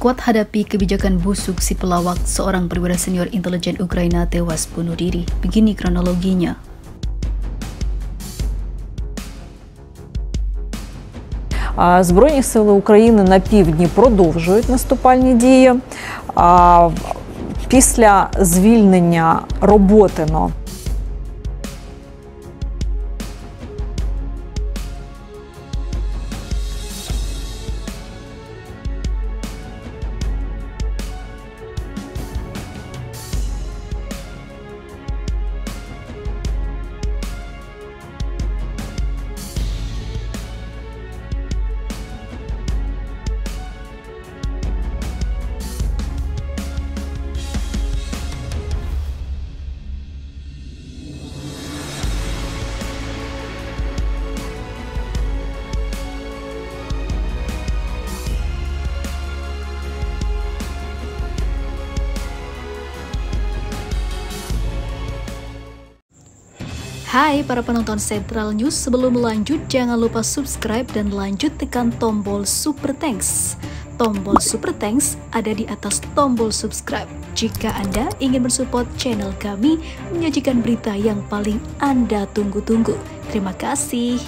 Tak kuat hadapi kebijakan busuk si pelawak, seorang perwira senior intelijen Ukraina tewas bunuh diri. Begini kronologinya. Збройні сили України на півдні продовжують наступальні дії. Після звільнення Роботино Hai para penonton Central News, sebelum lanjut jangan lupa subscribe dan lanjut tekan tombol Super Thanks. Tombol Super Thanks ada di atas tombol subscribe. Jika Anda ingin mensupport channel kami menyajikan berita yang paling Anda tunggu-tunggu. Terima kasih.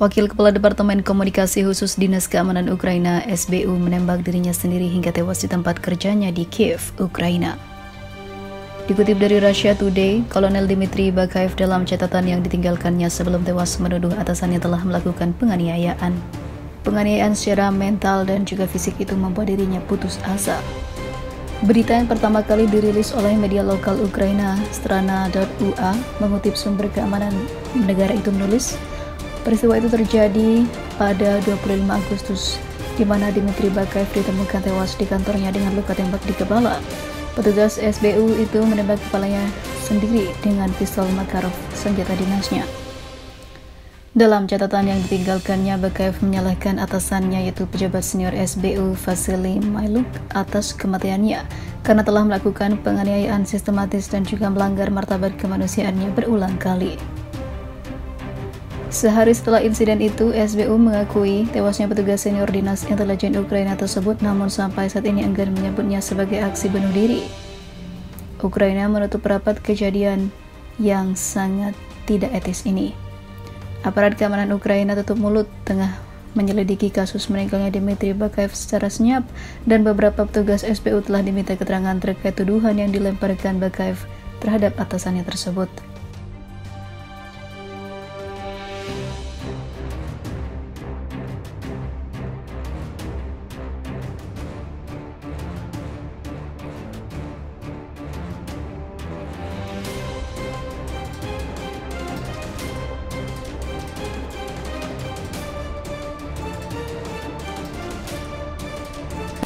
Wakil Kepala Departemen Komunikasi Khusus Dinas Keamanan Ukraina (SBU) menembak dirinya sendiri hingga tewas di tempat kerjanya di Kiev, Ukraina. Dikutip dari Russia Today, Kolonel Dmitry Bakayev dalam catatan yang ditinggalkannya sebelum tewas menuduh atasannya telah melakukan penganiayaan. Penganiayaan secara mental dan juga fisik itu membuat dirinya putus asa. Berita yang pertama kali dirilis oleh media lokal Ukraina, Strana.ua, mengutip sumber keamanan negara itu menulis, peristiwa itu terjadi pada 25 Agustus, di mana Dmitry Bakayev ditemukan tewas di kantornya dengan luka tembak di kepala. Petugas SBU itu menembak kepalanya sendiri dengan pistol Makarov, senjata dinasnya. Dalam catatan yang ditinggalkannya, Bakayev menyalahkan atasannya yaitu pejabat senior SBU Vasily Mailuk atas kematiannya karena telah melakukan penganiayaan sistematis dan juga melanggar martabat kemanusiaannya berulang kali. Sehari setelah insiden itu, SBU mengakui tewasnya petugas senior Dinas Intelijen Ukraina tersebut, namun sampai saat ini enggan menyebutnya sebagai aksi bunuh diri. Ukraina menutup rapat kejadian yang sangat tidak etis ini. Aparat keamanan Ukraina tutup mulut tengah menyelidiki kasus meninggalnya Dmitry Bakayev secara senyap, dan beberapa petugas SBU telah diminta keterangan terkait tuduhan yang dilemparkan Bakayev terhadap atasannya tersebut.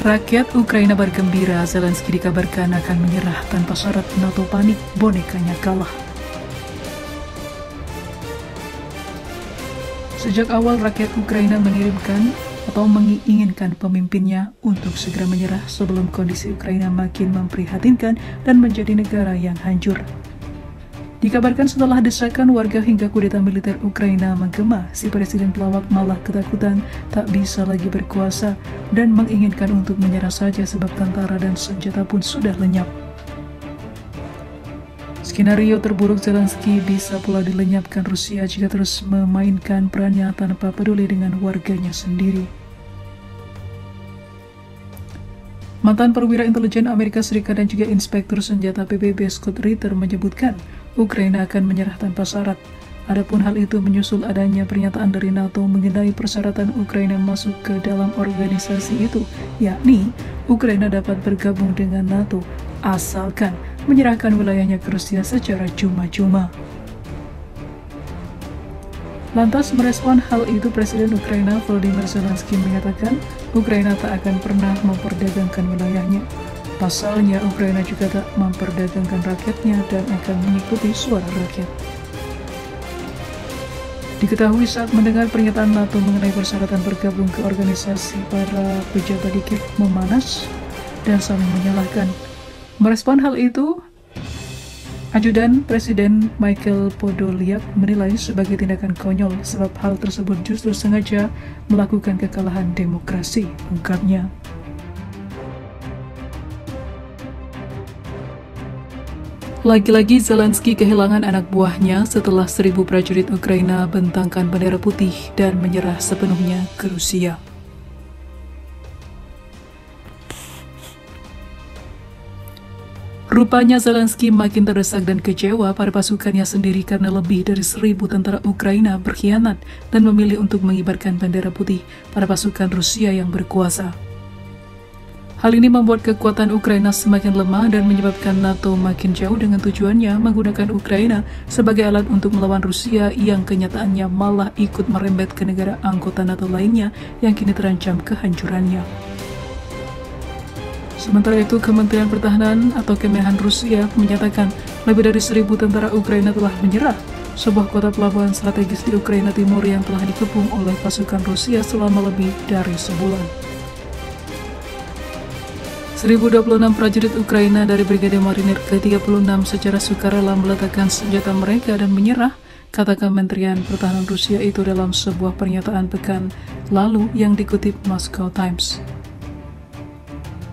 Rakyat Ukraina bergembira, Zelensky dikabarkan akan menyerah tanpa syarat. NATO panik, bonekanya kalah. Sejak awal rakyat Ukraina mengirimkan atau menginginkan pemimpinnya untuk segera menyerah sebelum kondisi Ukraina makin memprihatinkan dan menjadi negara yang hancur. Dikabarkan setelah desakan warga hingga kudeta militer Ukraina menggema, si presiden pelawak malah ketakutan tak bisa lagi berkuasa dan menginginkan untuk menyerah saja sebab tentara dan senjata pun sudah lenyap. Skenario terburuk Zelensky bisa pula dilenyapkan Rusia jika terus memainkan perannya tanpa peduli dengan warganya sendiri. Mantan perwira intelijen Amerika Serikat dan juga inspektur senjata PBB Scott Ritter menyebutkan Ukraina akan menyerah tanpa syarat. Adapun hal itu menyusul adanya pernyataan dari NATO mengenai persyaratan Ukraina masuk ke dalam organisasi itu, yakni Ukraina dapat bergabung dengan NATO asalkan menyerahkan wilayahnya ke Rusia secara cuma-cuma. Lantas merespon hal itu, Presiden Ukraina Volodymyr Zelensky menyatakan Ukraina tak akan pernah memperdagangkan wilayahnya. Pasalnya, Ukraina juga tak memperdagangkan rakyatnya dan akan mengikuti suara rakyat. Diketahui saat mendengar pernyataan NATO mengenai persyaratan bergabung ke organisasi, para pejabat di Kiev memanas dan saling menyalahkan. Merespon hal itu, Ajudan Presiden Michael Podolyak menilai sebagai tindakan konyol sebab hal tersebut justru sengaja melakukan kekalahan demokrasi, ungkapnya. Lagi-lagi Zelensky kehilangan anak buahnya setelah 1.000 prajurit Ukraina bentangkan bendera putih dan menyerah sepenuhnya ke Rusia. Rupanya Zelensky makin terdesak dan kecewa pada pasukannya sendiri karena lebih dari 1.000 tentara Ukraina berkhianat dan memilih untuk mengibarkan bendera putih pada pasukan Rusia yang berkuasa. Hal ini membuat kekuatan Ukraina semakin lemah dan menyebabkan NATO makin jauh dengan tujuannya menggunakan Ukraina sebagai alat untuk melawan Rusia yang kenyataannya malah ikut merembet ke negara anggota NATO lainnya yang kini terancam kehancurannya. Sementara itu, Kementerian Pertahanan atau Kemenhan Rusia menyatakan lebih dari 1.000 tentara Ukraina telah menyerah, sebuah kota pelabuhan strategis di Ukraina Timur yang telah dikepung oleh pasukan Rusia selama lebih dari sebulan. 1.026 prajurit Ukraina dari Brigade Marinir ke-36 secara sukarela meletakkan senjata mereka dan menyerah, kata Kementerian Pertahanan Rusia itu dalam sebuah pernyataan pekan lalu yang dikutip Moscow Times.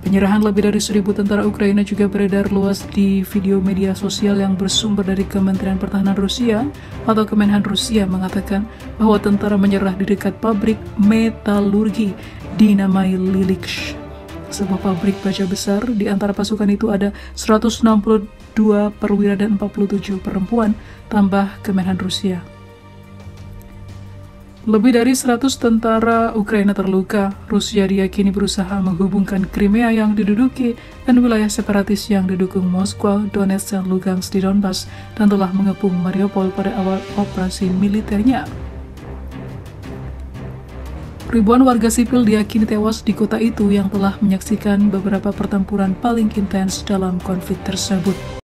Penyerahan lebih dari 1.000 tentara Ukraina juga beredar luas di video media sosial yang bersumber dari Kementerian Pertahanan Rusia atau Kemenhan Rusia mengatakan bahwa tentara menyerah di dekat pabrik metalurgi dinamai Liliksh, sebuah pabrik baja besar. Di antara pasukan itu ada 162 perwira dan 47 perempuan, tambah Kemenhan Rusia. Lebih dari 100 tentara Ukraina terluka. Rusia diyakini berusaha menghubungkan Crimea yang diduduki dan wilayah separatis yang didukung Moskwa, Donetsk, dan Lugansk di Donbas, dan telah mengepung Mariupol pada awal operasi militernya. Ribuan warga sipil diyakini tewas di kota itu yang telah menyaksikan beberapa pertempuran paling intens dalam konflik tersebut.